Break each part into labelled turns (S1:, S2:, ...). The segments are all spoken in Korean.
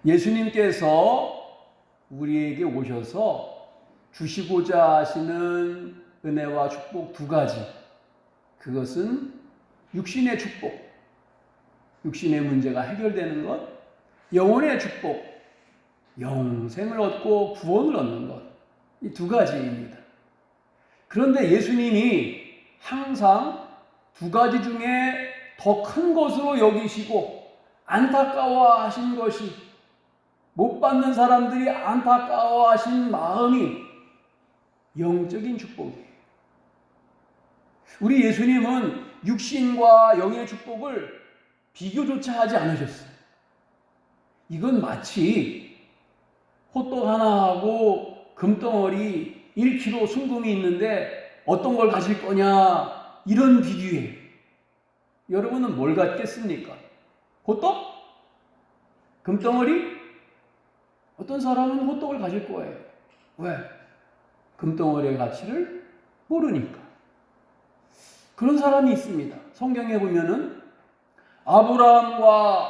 S1: 예수님께서 우리에게 오셔서 주시고자 하시는 은혜와 축복 두 가지. 그것은 육신의 축복, 육신의 문제가 해결되는 것, 영혼의 축복, 영생을 얻고 구원을 얻는 것. 이 두 가지입니다. 그런데 예수님이 항상 두 가지 중에 더 큰 것으로 여기시고 안타까워하신 것이, 못 받는 사람들이 안타까워하신 마음이 영적인 축복이에요. 우리 예수님은 육신과 영의 축복을 비교조차 하지 않으셨어요. 이건 마치 호떡 하나하고 금덩어리 1kg 순금이 있는데 어떤 걸 가질 거냐, 이런 비교예요. 여러분은 뭘 갖겠습니까? 호떡? 금덩어리? 어떤 사람은 호떡을 가질 거예요. 왜? 금덩어리의 가치를 모르니까. 그런 사람이 있습니다. 성경에 보면은 아브라함과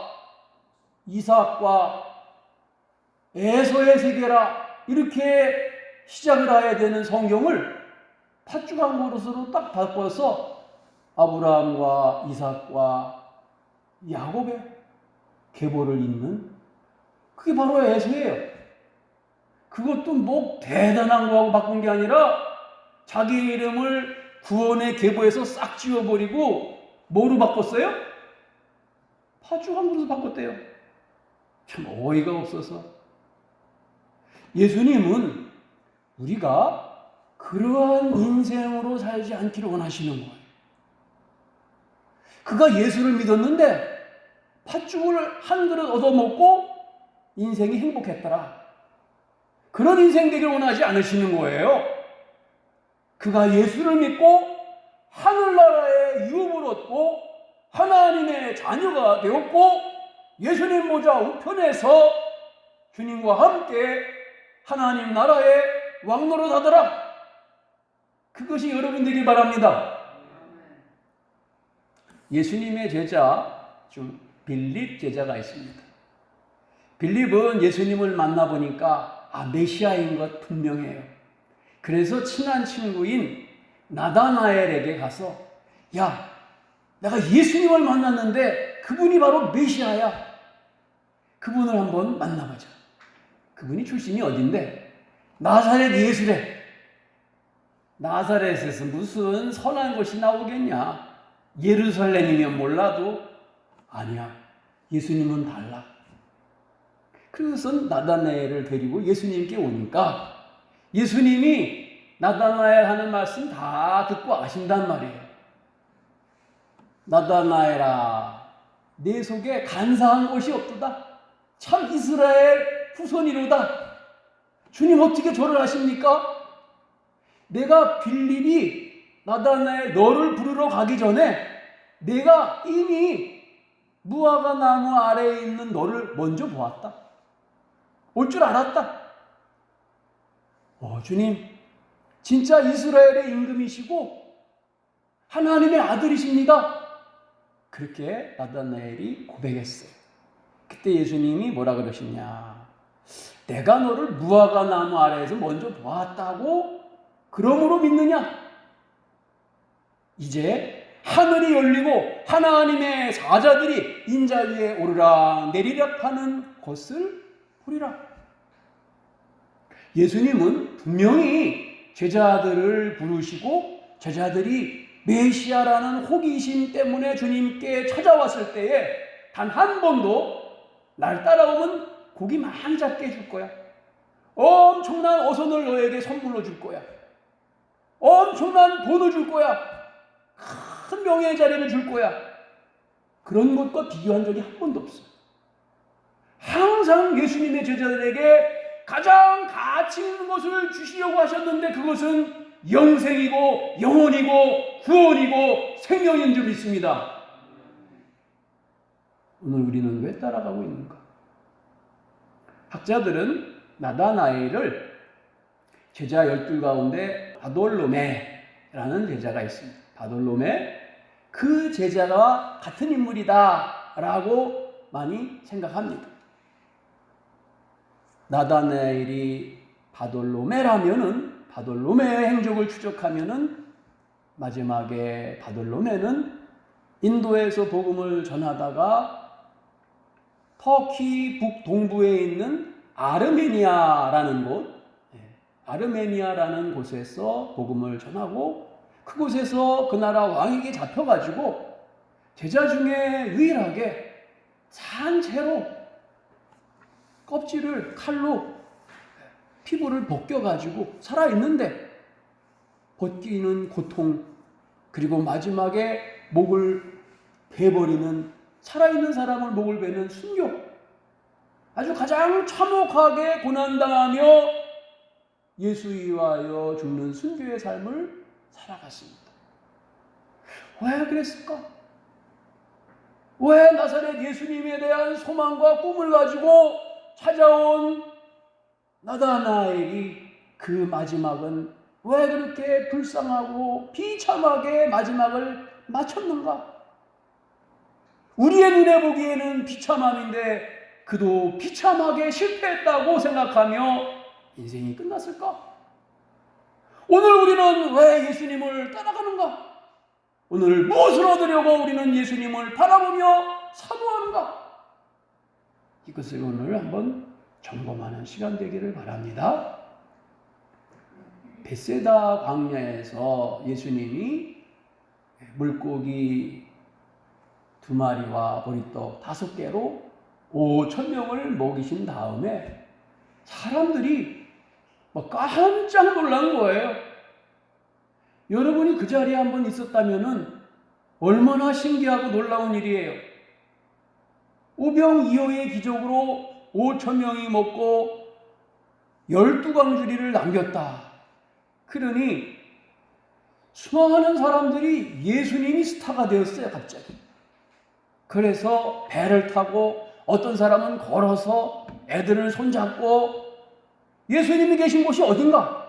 S1: 이삭과 에서의 세계라 이렇게 시작을 해야 되는 성경을 팥죽 한 그릇으로 딱 바꿔서 아브라함과 이삭과 야곱의 계보를 잇는, 그게 바로 에서예요. 그것도 뭐 대단한 거하고 바꾼 게 아니라 자기 이름을 구원의 계보에서 싹 지워버리고 뭐로 바꿨어요? 팥죽 한 그릇으로 바꿨대요. 참 어이가 없어서. 예수님은 우리가 그러한 인생으로 살지 않기를 원하시는 거예요. 그가 예수를 믿었는데 팥죽을 한 그릇 얻어먹고 인생이 행복했더라. 그런 인생 되길 원하지 않으시는 거예요. 그가 예수를 믿고 하늘나라의 유업을 얻고 하나님의 자녀가 되었고 예수님 보좌 우편에서 주님과 함께 하나님 나라의 왕노릇하더라. 그것이 여러분 되길 바랍니다. 예수님의 제자 중 빌립 제자가 있습니다. 빌립은 예수님을 만나보니까 메시아인 것 분명해요. 그래서 친한 친구인 나다나엘에게 가서, 야, 내가 예수님을 만났는데 그분이 바로 메시아야. 그분을 한번 만나보자. 그분이 출신이 어딘데? 나사렛 예수래. 나사렛에서 무슨 선한 것이 나오겠냐? 예루살렘이면 몰라도 아니야. 예수님은 달라. 그래서 나다나엘을 데리고 예수님께 오니까 예수님이 나다나엘 하는 말씀 다 듣고 아신단 말이에요. 나다나엘아, 내 속에 간사한 것이 없도다. 참 이스라엘 후손이로다. 주님 어떻게 저를 아십니까? 내가 빌립이 나다나엘 너를 부르러 가기 전에 내가 이미 무화과 나무 아래에 있는 너를 먼저 보았다. 올 줄 알았다. 주님, 진짜 이스라엘의 임금이시고 하나님의 아들이십니다. 그렇게 나다나엘이 고백했어요. 그때 예수님이 뭐라 그러시냐? 내가 너를 무화과 나무 아래에서 먼저 보았다고 그러므로 믿느냐? 이제 하늘이 열리고 하나님의 사자들이 인자 위에 오르락 내리락 하는 것을 보리라. 예수님은 분명히 제자들을 부르시고 제자들이 메시아라는 호기심 때문에 주님께 찾아왔을 때에 단 한 번도 날 따라오면 고기 많이 잡게 해줄 거야. 엄청난 어선을 너에게 선물로 줄 거야. 엄청난 돈을 줄 거야. 큰 명예의 자리를 줄 거야. 그런 것과 비교한 적이 한 번도 없어요. 항상 예수님의 제자들에게 가장 가치 있는 것을 주시려고 하셨는데 그것은 영생이고 영혼이고 구원이고 생명인 줄 믿습니다. 오늘 우리는 왜 따라가고 있는가? 학자들은 나다나엘을 제자 12 가운데 바돌로메라는 제자가 있습니다. 바돌로메, 그 제자와 같은 인물이다 라고 많이 생각합니다. 나다나엘이 바돌로메의 행적을 추적하면은 마지막에 바돌로메는 인도에서 복음을 전하다가 터키 북동부에 있는 아르메니아라는 곳에서 복음을 전하고 그곳에서 그 나라 왕에게 잡혀가지고 제자 중에 유일하게 산채로 껍질을 칼로 피부를 벗겨가지고 살아있는데 벗기는 고통, 그리고 마지막에 목을 베버리는, 살아있는 사람을 목을 베는 순교, 아주 가장 참혹하게 고난당하며 예수 위하여 죽는 순교의 삶을 살아갔습니다. 왜 그랬을까? 왜 나사렛 예수님에 대한 소망과 꿈을 가지고 찾아온 나다나엘이 그 마지막은 왜 그렇게 불쌍하고 비참하게 마지막을 마쳤는가? 우리의 눈에 보기에는 비참함인데 그도 비참하게 실패했다고 생각하며 인생이 끝났을까? 오늘 우리는 왜 예수님을 따라가는가? 오늘 무엇을 얻으려고 우리는 예수님을 바라보며 사모하는가? 이것을 오늘 한번 점검하는 시간 되기를 바랍니다. 벳세다 광야에서 예수님이 물고기 2마리와 보리떡 5개로 5,000명을 먹이신 다음에 사람들이 깜짝 놀란 거예요. 여러분이 그 자리에 한번 있었다면 얼마나 신기하고 놀라운 일이에요. 오병이어의 기적으로 5,000명이 먹고 12광주리를 남겼다. 그러니 수많은 사람들이 예수님이 스타가 되었어요, 갑자기. 그래서 배를 타고 어떤 사람은 걸어서 애들을 손잡고 예수님이 계신 곳이 어딘가?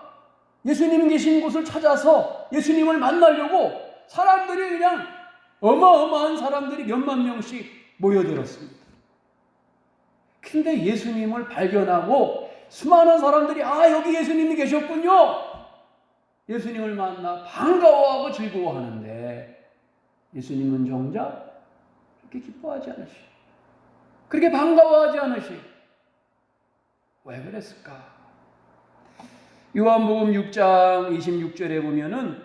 S1: 예수님이 계신 곳을 찾아서 예수님을 만나려고 사람들이 그냥 어마어마한 사람들이 몇만 명씩 모여들었습니다. 근데 예수님을 발견하고 수많은 사람들이 여기 예수님이 계셨군요. 예수님을 만나 반가워하고 즐거워하는데 예수님은 정작 그렇게 기뻐하지 않으시, 그렇게 반가워하지 않으시. 왜 그랬을까? 요한복음 6장 26절에 보면은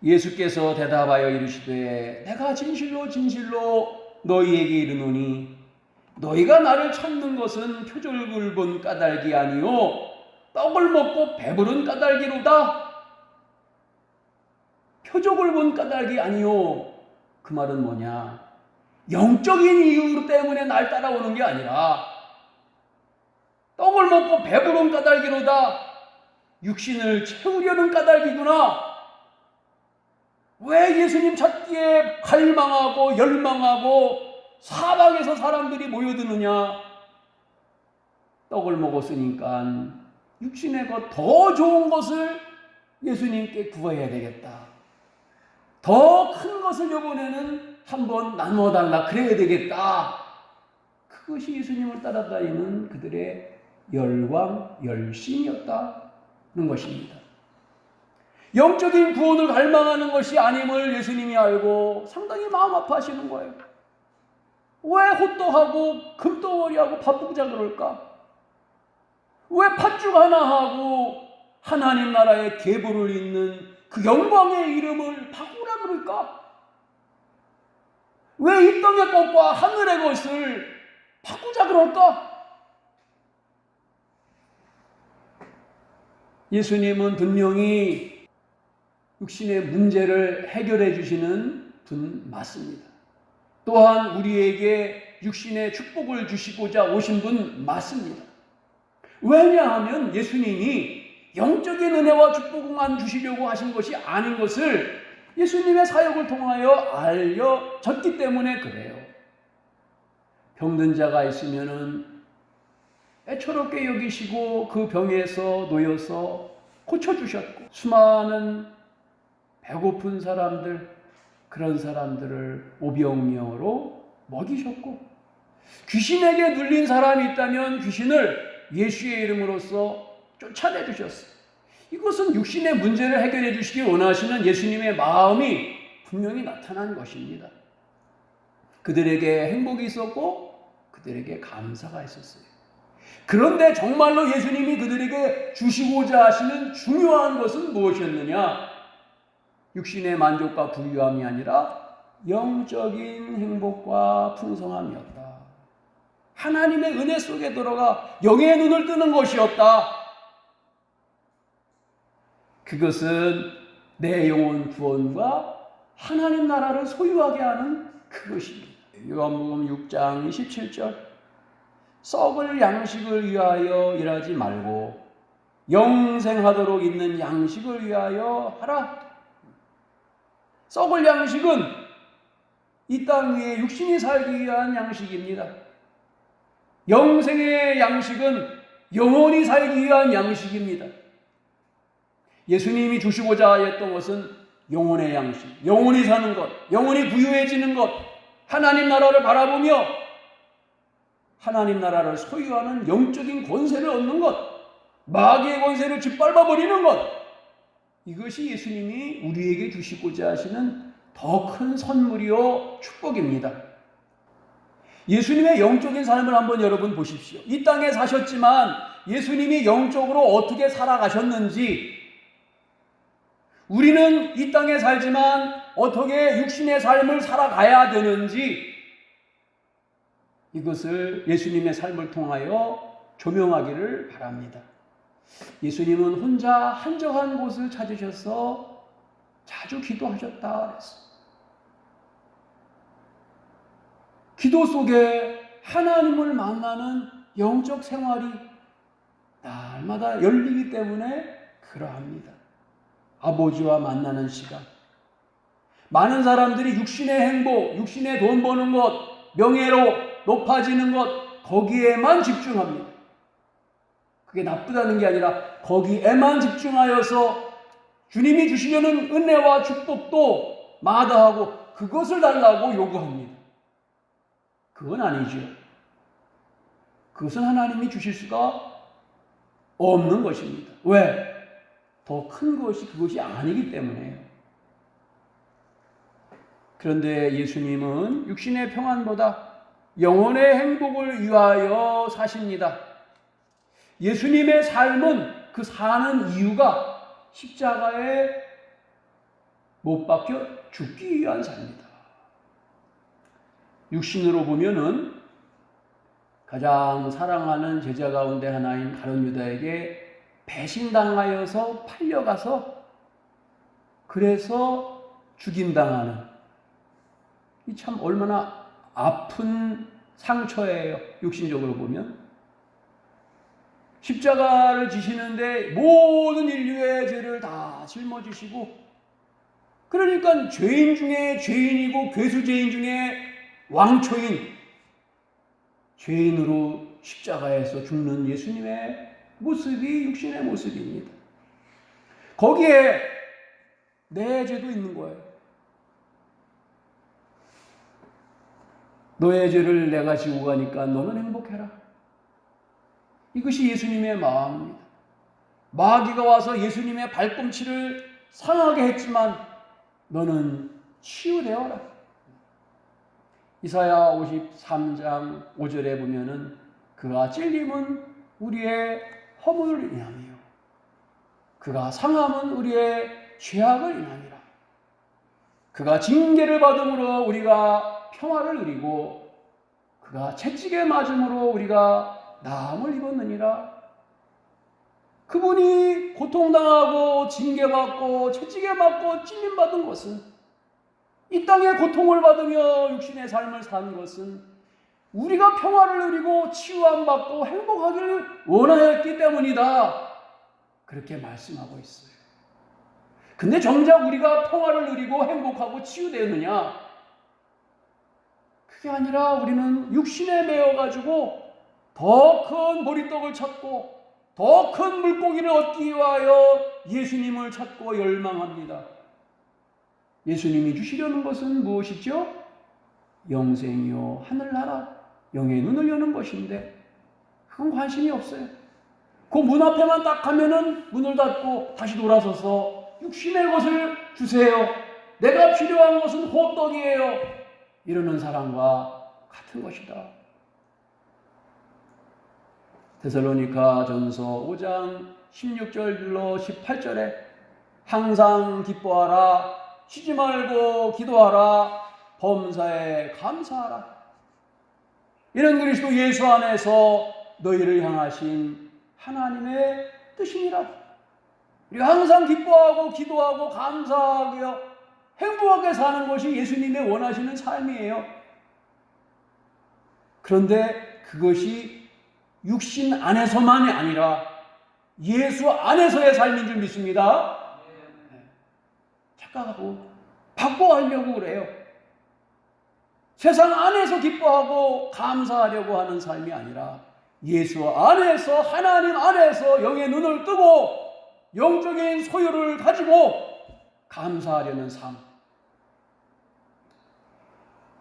S1: 예수께서 대답하여 이르시되 내가 진실로 진실로 너희에게 이르노니 너희가 나를 찾는 것은 표적을 본 까닭이 아니요 떡을 먹고 배부른 까닭이로다. 표적을 본 까닭이 아니요. 그 말은 뭐냐? 영적인 이유 때문에 날 따라오는 게 아니라 떡을 먹고 배부른 까닭이로다. 육신을 채우려는 까닭이구나. 왜 예수님 찾기에 갈망하고 열망하고 사방에서 사람들이 모여드느냐? 떡을 먹었으니까 육신의 것 더 좋은 것을 예수님께 구해야 되겠다. 더 큰 것을 이번에는 한번 나눠달라 그래야 되겠다. 그것이 예수님을 따라다니는 그들의 열광, 열심이었다는 것입니다. 영적인 구원을 갈망하는 것이 아님을 예수님이 알고 상당히 마음 아파하시는 거예요. 왜 호떡하고 금덩어리하고 바쁘자 그럴까? 왜 팥죽 하나 하고 하나님 나라의 계보를 잇는 그 영광의 이름을 바꾸라 그럴까? 왜 이 땅의 것과 하늘의 것을 바꾸자 그럴까? 예수님은 분명히 육신의 문제를 해결해 주시는 분 맞습니다. 또한 우리에게 육신의 축복을 주시고자 오신 분 맞습니다. 왜냐하면 예수님이 영적인 은혜와 축복만 주시려고 하신 것이 아닌 것을 예수님의 사역을 통하여 알려졌기 때문에 그래요. 병든 자가 있으면은 애처롭게 여기시고 그 병에서 놓여서 고쳐주셨고, 수많은 배고픈 사람들, 그런 사람들을 오병이어로 먹이셨고, 귀신에게 눌린 사람이 있다면 귀신을 예수의 이름으로써 쫓아내 주셨어요. 이것은 육신의 문제를 해결해 주시기 원하시는 예수님의 마음이 분명히 나타난 것입니다. 그들에게 행복이 있었고 그들에게 감사가 있었어요. 그런데 정말로 예수님이 그들에게 주시고자 하시는 중요한 것은 무엇이었느냐? 육신의 만족과 부유함이 아니라 영적인 행복과 풍성함이었다. 하나님의 은혜 속에 들어가 영의 눈을 뜨는 것이었다. 그것은 내 영혼 구원과 하나님 나라를 소유하게 하는 그것입니다. 요한복음 6장 27절 썩을 양식을 위하여 일하지 말고 영생하도록 있는 양식을 위하여 하라. 썩을 양식은 이 땅 위에 육신이 살기 위한 양식입니다. 영생의 양식은 영원히 살기 위한 양식입니다. 예수님이 주시고자 했던 것은 영혼의 양식, 영원히 사는 것, 영원히 부유해지는 것, 하나님 나라를 바라보며 하나님 나라를 소유하는 영적인 권세를 얻는 것, 마귀의 권세를 짓밟아 버리는 것, 이것이 예수님이 우리에게 주시고자 하시는 더 큰 선물이요 축복입니다. 예수님의 영적인 삶을 한번 여러분 보십시오. 이 땅에 사셨지만 예수님이 영적으로 어떻게 살아가셨는지, 우리는 이 땅에 살지만 어떻게 육신의 삶을 살아가야 되는지, 이것을 예수님의 삶을 통하여 조명하기를 바랍니다. 예수님은 혼자 한적한 곳을 찾으셔서 자주 기도하셨다 그랬어요. 기도 속에 하나님을 만나는 영적 생활이 날마다 열리기 때문에 그러합니다. 아버지와 만나는 시간. 많은 사람들이 육신의 행복, 육신의 돈 버는 것, 명예로 높아지는 것, 거기에만 집중합니다. 그게 나쁘다는 게 아니라 거기에만 집중하여서 주님이 주시려는 은혜와 축복도 마다하고 그것을 달라고 요구합니다. 그건 아니죠. 그것은 하나님이 주실 수가 없는 것입니다. 왜? 더 큰 것이 그것이 아니기 때문에요. 그런데 예수님은 육신의 평안보다 영혼의 행복을 위하여 사십니다. 예수님의 삶은 그 사는 이유가 십자가에 못 박혀 죽기 위한 삶이다. 육신으로 보면은 가장 사랑하는 제자 가운데 하나인 가룟 유다에게 배신당하여서 팔려가서 그래서 죽임당하는, 이 참 얼마나 아픈 상처예요. 육신적으로 보면 십자가를 지시는데 모든 인류의 죄를 다 짊어지시고, 그러니까 죄인 중에 죄인이고 괴수죄인 중에 왕초인 죄인으로 십자가에서 죽는 예수님의 모습이 육신의 모습입니다. 거기에 내 죄도 있는 거예요. 너의 죄를 내가 지고 가니까 너는 행복해라. 이것이 예수님의 마음입니다. 마귀가 와서 예수님의 발꿈치를 상하게 했지만 너는 치유되어라. 이사야 53장 5절에 보면은 그가 찔림은 우리의 허물을 인하며 그가 상함은 우리의 죄악을 인하니라. 그가 징계를 받음으로 우리가 평화를 누리고 그가 채찍에 맞음으로 우리가 나음을 입었느니라. 그분이 고통당하고 징계받고 채찍에 맞고 찔림받은 것은, 이 땅에 고통을 받으며 육신의 삶을 사는 것은 우리가 평화를 누리고 치유함받고 행복하기를 원하였기 때문이다. 그렇게 말씀하고 있어요. 근데 정작 우리가 평화를 누리고 행복하고 치유되느냐? 그게 아니라 우리는 육신에 매여가지고 더 큰 보리떡을 찾고 더 큰 물고기를 얻기 위하여 예수님을 찾고 열망합니다. 예수님이 주시려는 것은 무엇이죠? 영생이요 하늘나라, 영의 눈을 여는 것인데 그건 관심이 없어요. 그 문 앞에만 딱 가면은 문을 닫고 다시 돌아서서 육신의 것을 주세요. 내가 필요한 것은 호떡이에요. 이러는 사람과 같은 것이다. 데살로니가 전서 5장 16절로 18절에 항상 기뻐하라, 쉬지 말고 기도하라, 범사에 감사하라. 이는 그리스도 예수 안에서 너희를 향하신 하나님의 뜻이니라. 우리가 항상 기뻐하고 기도하고 감사하고요, 행복하게 사는 것이 예수님의 원하시는 삶이에요. 그런데 그것이 육신 안에서만이 아니라 예수 안에서의 삶인 줄 믿습니다. 착각하고 바꿔하려고 그래요. 세상 안에서 기뻐하고 감사하려고 하는 삶이 아니라 예수 안에서, 하나님 안에서 영의 눈을 뜨고 영적인 소유를 가지고 감사하려는 삶.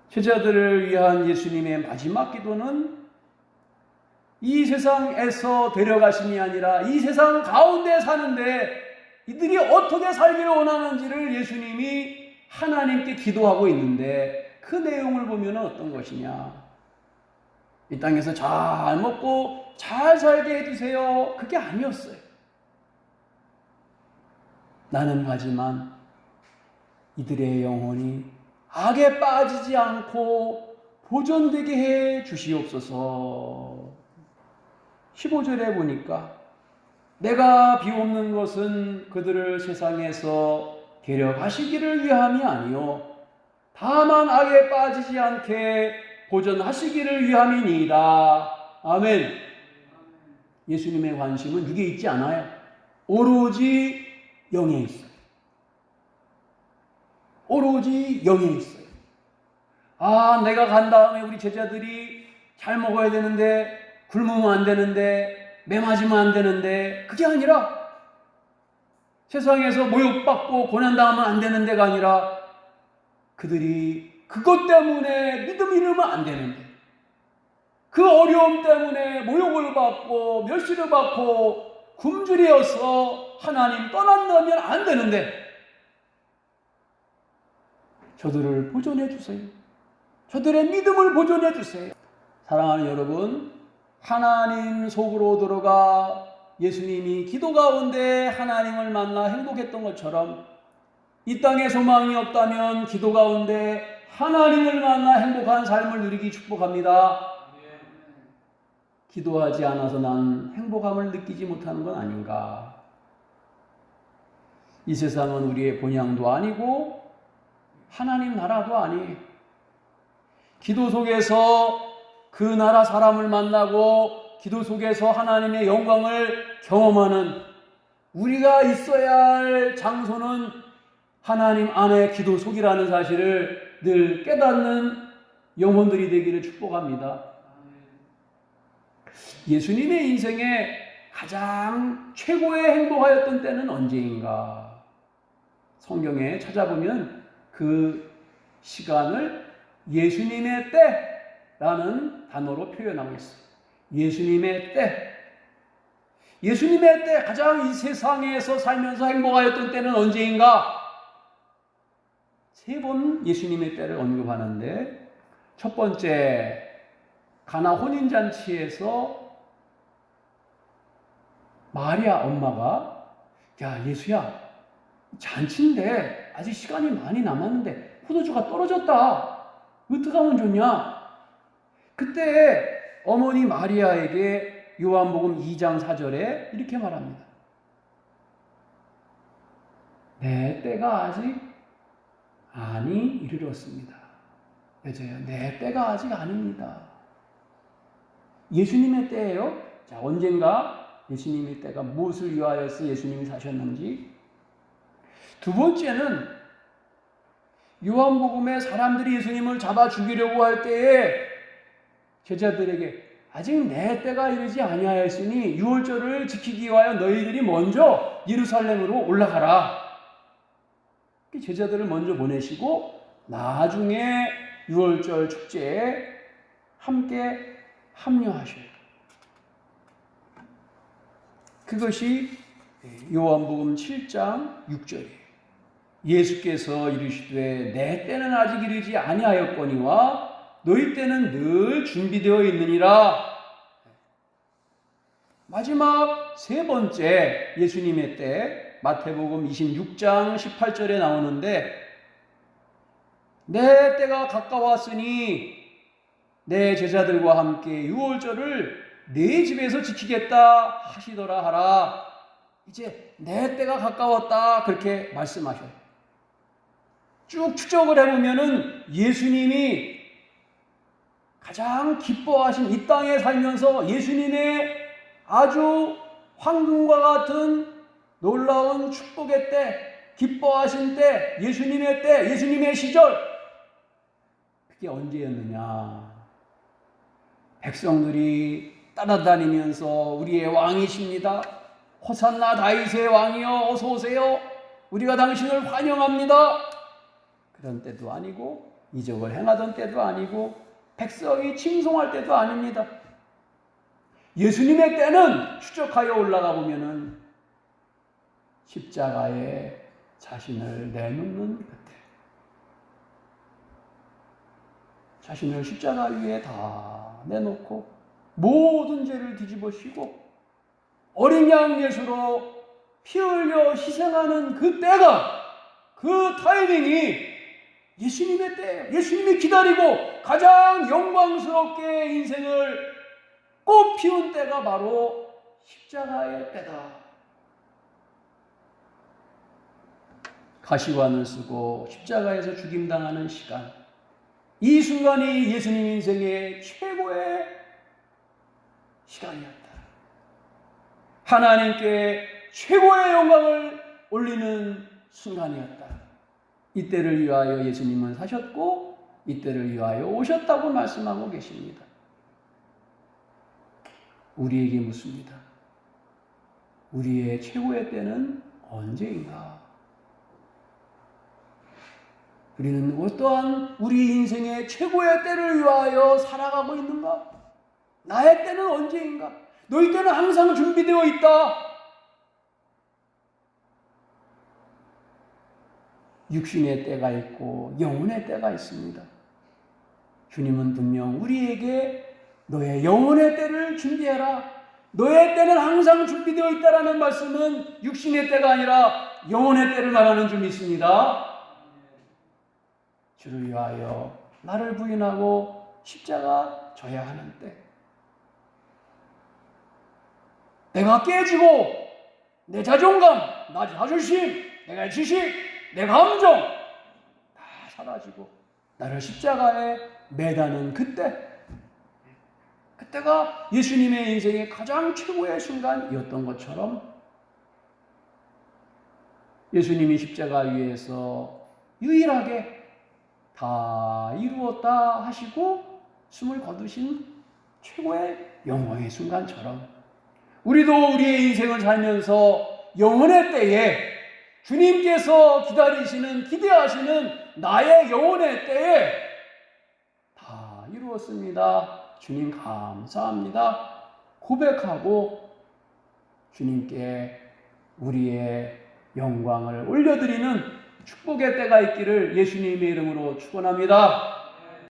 S1: 제자들을 위한 예수님의 마지막 기도는 이 세상에서 데려가심이 아니라 이 세상 가운데 사는데 이들이 어떻게 살기를 원하는지를 예수님이 하나님께 기도하고 있는데, 그 내용을 보면 어떤 것이냐? 이 땅에서 잘 먹고 잘 살게 해주세요. 그게 아니었어요. 나는 하지만 이들의 영혼이 악에 빠지지 않고 보존되게 해 주시옵소서. 15절에 보니까 내가 비옵는 것은 그들을 세상에서 데려가시기를 위함이 아니요 다만 악에 빠지지 않게 보존하시기를 위함이니이다. 아멘. 예수님의 관심은 육에 있지 않아요. 오로지 영에 있어요. 오로지 영에 있어요. 아, 내가 간 다음에 우리 제자들이 잘 먹어야 되는데, 굶으면 안 되는데, 매 맞으면 안 되는데, 그게 아니라 세상에서 모욕받고 고난당하면 안 되는 데가 아니라 그들이 그것 때문에 믿음 잃으면 안 되는데, 그 어려움 때문에 모욕을 받고 멸시를 받고 굶주려서 하나님 떠난다면 안 되는데 저들을 보존해 주세요. 저들의 믿음을 보존해 주세요. 사랑하는 여러분, 하나님 속으로 들어가 예수님이 기도 가운데 하나님을 만나 행복했던 것처럼 이 땅에 소망이 없다면 기도 가운데 하나님을 만나 행복한 삶을 누리기 축복합니다. 기도하지 않아서 난 행복함을 느끼지 못하는 건 아닌가? 이 세상은 우리의 본향도 아니고 하나님 나라도 아니에요. 기도 속에서 그 나라 사람을 만나고 기도 속에서 하나님의 영광을 경험하는 우리가 있어야 할 장소는 하나님 안에 기도 속이라는 사실을 늘 깨닫는 영혼들이 되기를 축복합니다. 예수님의 인생에 가장 최고의 행복하였던 때는 언제인가? 성경에 찾아보면 그 시간을 예수님의 때라는 단어로 표현하고 있어요. 예수님의 때. 예수님의 때 가장 이 세상에서 살면서 행복하였던 때는 언제인가? 3번 예수님의 때를 언급하는데, 첫 번째 가나 혼인잔치에서 마리아 엄마가 야 예수야, 잔치인데 아직 시간이 많이 남았는데 포도주가 떨어졌다. 어떻게 하면 좋냐? 그때 어머니 마리아에게 요한복음 2장 4절에 이렇게 말합니다. 내 때가 아직 아니 이르렀습니다. 맞아요. 내 때가 아직 아닙니다. 예수님의 때예요. 자, 언젠가 예수님의 때가 무엇을 위하여서 예수님이 사셨는지. 두 번째는 요한복음에 사람들이 예수님을 잡아 죽이려고 할 때에 제자들에게 아직 내 때가 이르지 아니하였으니 유월절을 지키기 위하여 너희들이 먼저 예루살렘으로 올라가라. 제자들을 먼저 보내시고 나중에 유월절 축제에 함께 합류하셔요. 그것이 요한복음 7장 6절이에요. 예수께서 이르시되 내 때는 아직 이르지 아니하였거니와 너희 때는 늘 준비되어 있느니라. 마지막 세 번째 예수님의 때 마태복음 26장 18절에 나오는데 내 때가 가까웠으니 내 제자들과 함께 유월절을 내 집에서 지키겠다 하시더라 하라. 이제 내 때가 가까웠다 그렇게 말씀하셔요. 쭉 추적을 해보면은 예수님이 가장 기뻐하신 이 땅에 살면서 예수님의 아주 황금과 같은 놀라운 축복의 때, 기뻐하신 때, 예수님의 때, 예수님의 시절, 그게 언제였느냐? 백성들이 따라다니면서 우리의 왕이십니다. 호산나 다윗의 왕이여 어서 오세요. 우리가 당신을 환영합니다. 그런 때도 아니고 이적을 행하던 때도 아니고 백성이 칭송할 때도 아닙니다. 예수님의 때는 추적하여 올라가 보면은 십자가에 자신을 내놓는 그때, 자신을 십자가 위에 다 내놓고 모든 죄를 뒤집어쓰고 어린 양 예수로 피 흘려 희생하는 그 때가, 그 타이밍이 예수님의 때예요. 예수님이 기다리고 가장 영광스럽게 인생을 꽃 피운 때가 바로 십자가의 때다. 가시관을 쓰고 십자가에서 죽임당하는 시간, 이 순간이 예수님 인생의 최고의 시간이었다. 하나님께 최고의 영광을 올리는 순간이었다. 이때를 위하여 예수님은 사셨고 이때를 위하여 오셨다고 말씀하고 계십니다. 우리에게 묻습니다. 우리의 최고의 때는 언제인가? 우리는 어떠한 우리 인생의 최고의 때를 위하여 살아가고 있는가? 나의 때는 언제인가? 너희 때는 항상 준비되어 있다. 육신의 때가 있고 영혼의 때가 있습니다. 주님은 분명 우리에게 너의 영혼의 때를 준비해라. 너의 때는 항상 준비되어 있다라는 말씀은 육신의 때가 아니라 영혼의 때를 말하는 줄 믿습니다. 주를 위하여 나를 부인하고 십자가 져야 하는 때, 내가 깨지고 내 자존감, 나 자존심, 내가 지식, 내 감정 다 사라지고 나를 십자가에 매다는 그때가 예수님의 인생의 가장 최고의 순간이었던 것처럼 예수님이 십자가 위에서 유일하게 다 이루었다 하시고 숨을 거두신 최고의 영광의 순간처럼 우리도 우리의 인생을 살면서 영혼의 때에 주님께서 기다리시는, 기대하시는 나의 영혼의 때에 다 이루었습니다. 주님 감사합니다. 고백하고 주님께 우리의 영광을 올려드리는 축복의 때가 있기를 예수님의 이름으로 축원합니다.